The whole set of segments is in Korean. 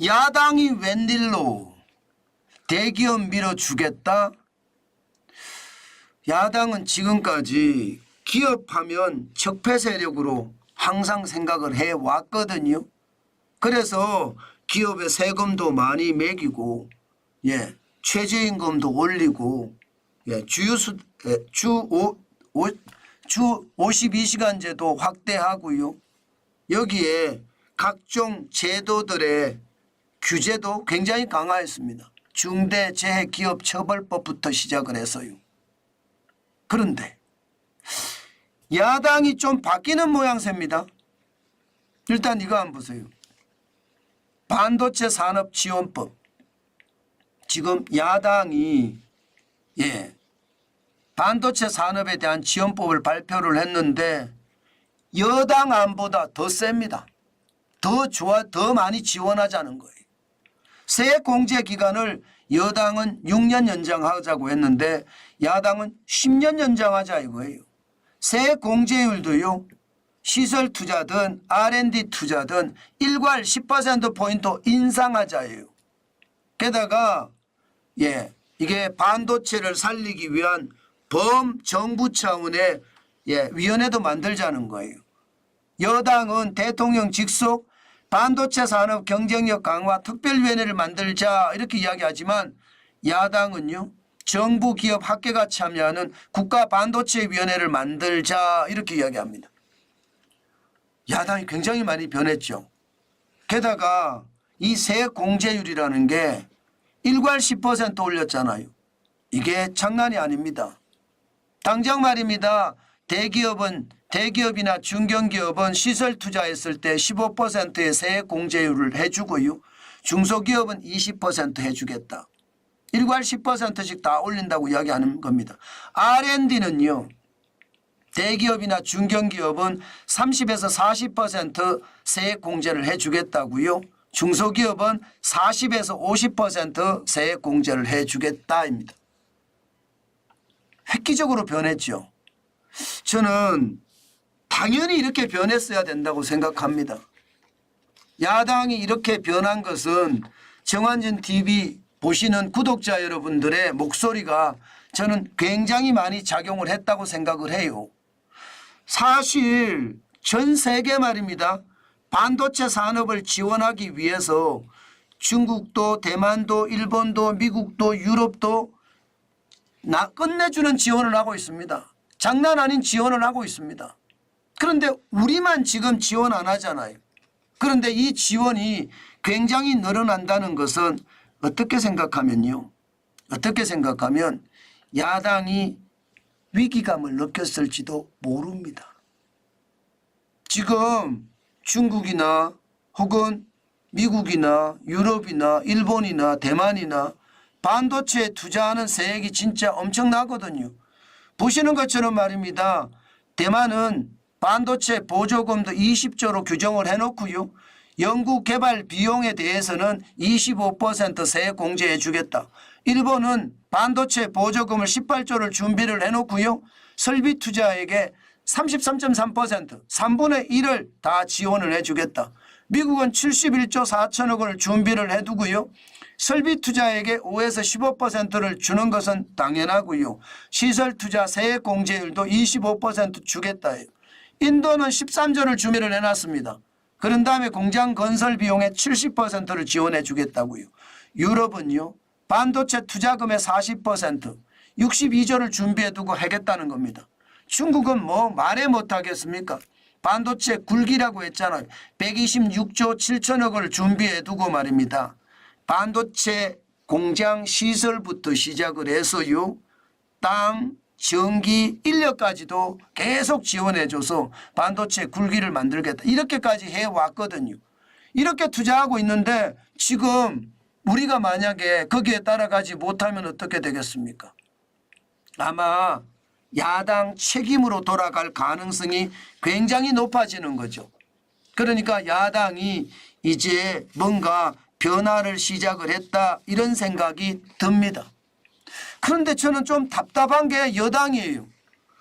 야당이 웬일로 대기업 밀어주겠다? 야당은 지금까지 기업하면 적폐 세력으로 항상 생각을 해왔거든요. 그래서 기업의 세금도 많이 매기고, 최저임금도 올리고, 주 52시간제도 확대하고요. 여기에 각종 제도들의 규제도 굉장히 강화했습니다. 중대재해기업처벌법부터 시작을 해서요. 그런데 야당이 좀 바뀌는 모양새입니다. 일단 이거 한번 보세요. 반도체 산업 지원법. 지금 야당이 반도체 산업에 대한 지원법을 발표를 했는데 여당 안보다 더 셉니다. 더 많이 지원하자는 거예요. 세액 공제 기간을 여당은 6년 연장하자고 했는데 야당은 10년 연장하자 이거예요. 세액 공제율도요. 시설 투자든 R&D 투자든 일괄 10%포인트 인상하자예요. 게다가 이게 반도체를 살리기 위한 범정부 차원의 위원회도 만들자는 거예요. 여당은 대통령 직속 반도체 산업 경쟁력 강화 특별위원회를 만들자 이렇게 이야기하지만 야당은요. 정부 기업 학계가 참여하는 국가반도체위원회를 만들자 이렇게 이야기합니다. 야당이 굉장히 많이 변했죠. 게다가 이 세액 공제율이라는 게 일괄 10% 올렸잖아요. 이게 장난이 아닙니다. 당장 말입니다. 대기업이나 중견기업은 시설 투자했을 때 15%의 세액 공제율을 해주고요. 중소기업은 20% 해주겠다. 일괄 10%씩 다 올린다고 이야기하는 겁니다. R&D는요. 대기업이나 중견기업은 30에서 40% 세액 공제를 해주겠다고요. 중소기업은 40에서 50% 세액 공제를 해주겠다입니다. 획기적으로 변했죠. 저는 당연히 이렇게 변했어야 된다고 생각합니다. 야당이 이렇게 변한 것은 정환진 TV 보시는 구독자 여러분들의 목소리가 저는 굉장히 많이 작용을 했다고 생각을 해요. 사실 전 세계 말입니다. 반도체 산업을 지원하기 위해서 중국도 대만도 일본도 미국도 유럽도 끝내주는 지원을 하고 있습니다. 장난 아닌 지원을 하고 있습니다. 그런데 우리만 지금 지원 안 하잖아요. 그런데 이 지원이 굉장히 늘어난다는 것은 어떻게 생각하면요. 어떻게 생각하면 야당이 위기감을 느꼈을지도 모릅니다. 지금 중국이나 혹은 미국이나 유럽이나 일본이나 대만이나 반도체에 투자하는 세액이 진짜 엄청나거든요. 보시는 것처럼 말입니다. 대만은 반도체 보조금도 20조로 규정을 해놓고요. 연구개발 비용에 대해서는 25% 세액 공제해 주겠다. 일본은 반도체 보조금을 18조를 준비를 해놓고요. 설비 투자액의 33.3% 3분의 1을 다 지원을 해 주겠다. 미국은 71조 4천억 원을 준비를 해두고요. 설비 투자액의 5에서 15%를 주는 것은 당연하고요. 시설 투자 세액 공제율도 25% 주겠다예요. 인도는 13조를 준비를 해놨습니다. 그런 다음에 공장 건설 비용의 70%를 지원해 주겠다고요. 유럽은요. 반도체 투자금의 40% 62조를 준비해 두고 하겠다는 겁니다. 중국은 뭐 말해 못하겠습니까? 반도체 굴기라고 했잖아요. 126조 7천억 원을 준비해 두고 말입니다. 반도체 공장 시설부터 시작을 해서요. 땅, 전기, 인력까지도 계속 지원해줘서 반도체 굴기를 만들겠다. 이렇게까지 해왔거든요. 이렇게 투자하고 있는데 지금 우리가 만약에 거기에 따라가지 못하면 어떻게 되겠습니까? 아마 야당 책임으로 돌아갈 가능성이 굉장히 높아지는 거죠. 그러니까 야당이 이제 뭔가 변화를 시작을 했다 이런 생각이 듭니다. 그런데 저는 좀 답답한 게 여당이에요.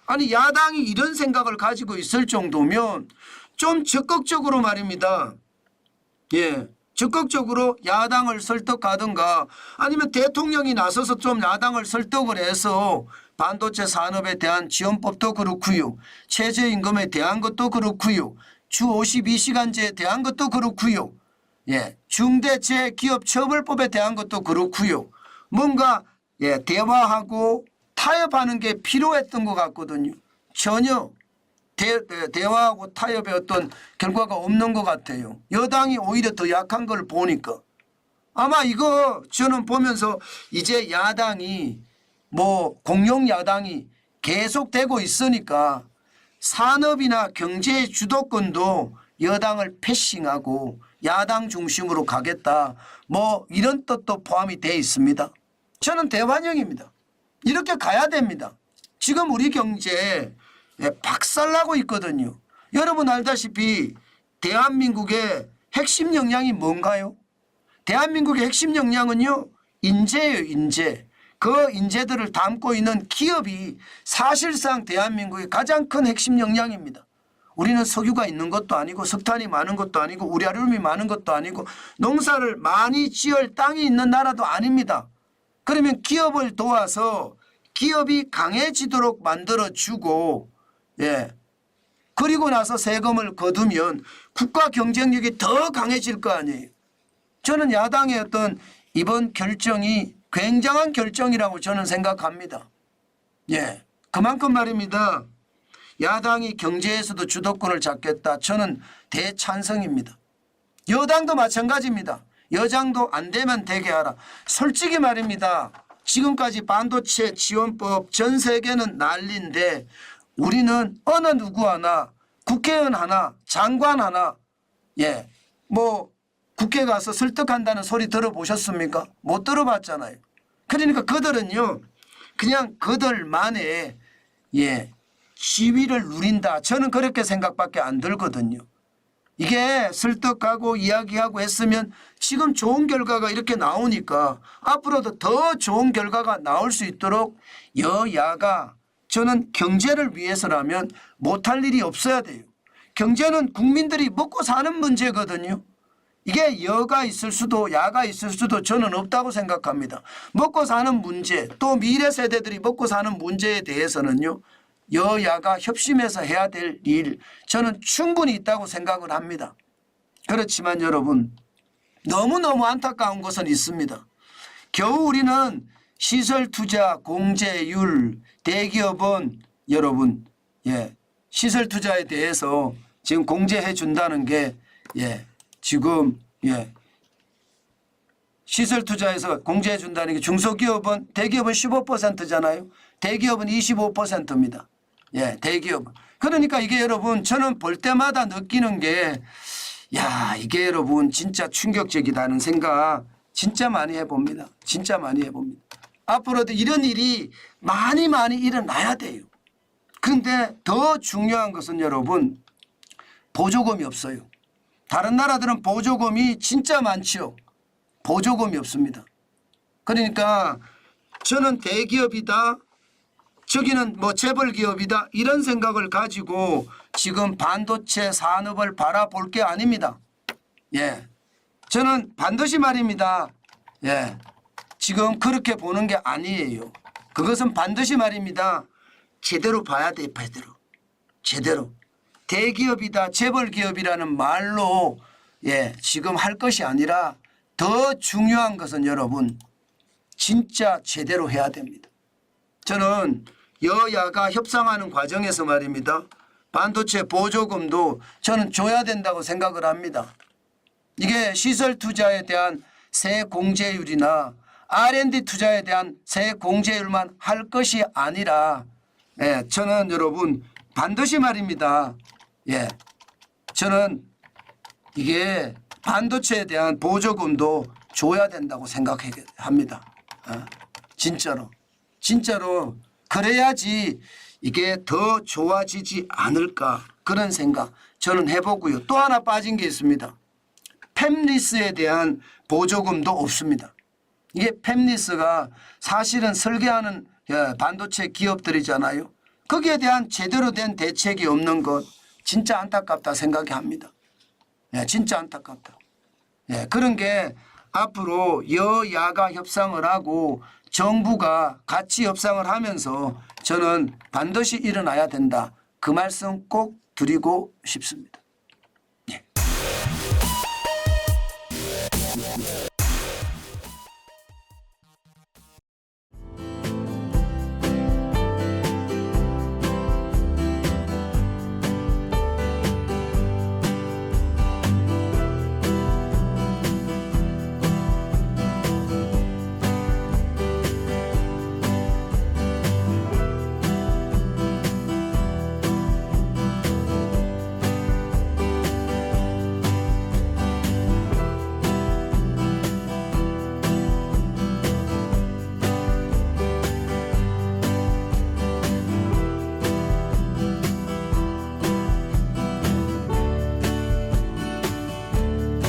아니 야당이 이런 생각을 가지고 있을 정도면 좀 적극적으로 말입니다. 적극적으로 야당을 설득하든가 아니면 대통령이 나서서 좀 야당을 설득을 해서 반도체 산업에 대한 지원법도 그렇고요. 최저임금에 대한 것도 그렇고요. 주 52시간제에 대한 것도 그렇고요. 예, 중대재해기업처벌법에 대한 것도 그렇고요. 뭔가 예, 대화하고 타협하는 게 필요했던 것 같거든요. 전혀 대화하고 타협의 어떤 결과가 없는 것 같아요. 여당이 오히려 더 약한 걸 보니까 아마 이거 저는 보면서 이제 야당이 뭐 공룡 야당이 계속되고 있으니까 산업이나 경제의 주도권도 여당을 패싱하고 야당 중심으로 가겠다 뭐 이런 뜻도 포함이 되어 있습니다. 저는 대환영입니다. 이렇게 가야 됩니다. 지금 우리 경제 박살나고 있거든요. 여러분 알다시피 대한민국의 핵심 역량이 뭔가요? 대한민국의 핵심 역량은요. 인재예요. 인재. 그 인재들을 담고 있는 기업이 사실상 대한민국의 가장 큰 핵심 역량입니다. 우리는 석유가 있는 것도 아니고 석탄이 많은 것도 아니고 우라늄이 많은 것도 아니고 농사를 많이 지을 땅이 있는 나라도 아닙니다. 그러면 기업을 도와서 기업이 강해지도록 만들어주고 예. 그리고 나서 세금을 거두면 국가 경쟁력이 더 강해질 거 아니에요. 저는 야당의 어떤 이번 결정이 굉장한 결정이라고 저는 생각합니다. 예. 그만큼 말입니다. 야당이 경제에서도 주도권을 잡겠다. 저는 대찬성입니다. 여당도 마찬가지입니다. 여당도 안 되면 되게 하라. 솔직히 말입니다. 지금까지 반도체 지원법 전 세계는 난리인데 우리는 어느 누구 하나 국회의원 하나 장관 하나 예 뭐 국회 가서 설득한다는 소리 들어보셨습니까? 못 들어봤잖아요. 그러니까 그들은요 그냥 그들만의 예 지위를 누린다. 저는 그렇게 생각밖에 안 들거든요. 이게 설득하고 이야기하고 했으면 지금 좋은 결과가 이렇게 나오니까 앞으로도 더 좋은 결과가 나올 수 있도록 여야가 저는 경제를 위해서라면 못할 일이 없어야 돼요. 경제는 국민들이 먹고 사는 문제거든요. 이게 여가 있을 수도 야가 있을 수도 저는 없다고 생각합니다. 먹고 사는 문제 또 미래 세대들이 먹고 사는 문제에 대해서는요. 여야가 협심해서 해야 될 일 저는 충분히 있다고 생각을 합니다. 그렇지만 여러분 너무너무 안타까운 것은 있습니다. 겨우 우리는 시설 투자 공제율 대기업은 여러분 예 시설 투자에 대해서 지금 공제해 준다는 게 예 지금 예 시설 투자에서 공제해 준다는 게 중소기업은 대기업은 15%잖아요. 대기업은 25%입니다. 예, 대기업. 그러니까 이게 여러분 저는 볼 때마다 느끼는 게 야, 이게 여러분 진짜 충격적이다는 생각 진짜 많이 해봅니다. 진짜 많이 해봅니다. 앞으로도 이런 일이 많이 일어나야 돼요. 그런데 더 중요한 것은 여러분 보조금이 없어요. 다른 나라들은 보조금이 진짜 많죠. 보조금이 없습니다. 그러니까 저는 대기업이다. 저기는 뭐 재벌기업이다. 이런 생각을 가지고 지금 반도체 산업을 바라볼 게 아닙니다. 예. 저는 반드시 말입니다. 예. 지금 그렇게 보는 게 아니에요. 그것은 반드시 말입니다. 제대로 봐야 돼. 제대로. 대기업이다. 재벌기업이라는 말로 예. 지금 할 것이 아니라 더 중요한 것은 여러분 진짜 제대로 해야 됩니다. 저는 여야가 협상하는 과정에서 말입니다. 반도체 보조금도 저는 줘야 된다고 생각을 합니다. 이게 시설 투자에 대한 세 공제율이나 R&D 투자에 대한 세 공제율만 할 것이 아니라 예, 저는 여러분 반드시 말입니다. 예, 저는 이게 반도체에 대한 보조금도 줘야 된다고 생각합니다. 진짜로 그래야지 이게 더 좋아지지 않을까 그런 생각 저는 해보고요. 또 하나 빠진 게 있습니다. 팹리스에 대한 보조금도 없습니다. 이게 팹리스가 사실은 설계하는 반도체 기업들이잖아요. 거기에 대한 제대로 된 대책이 없는 것 진짜 안타깝다 생각합니다. 진짜 안타깝다. 예, 그런 게 앞으로 여야가 협상을 하고 정부가 같이 협상을 하면서 저는 반드시 일어나야 된다. 그 말씀 꼭 드리고 싶습니다.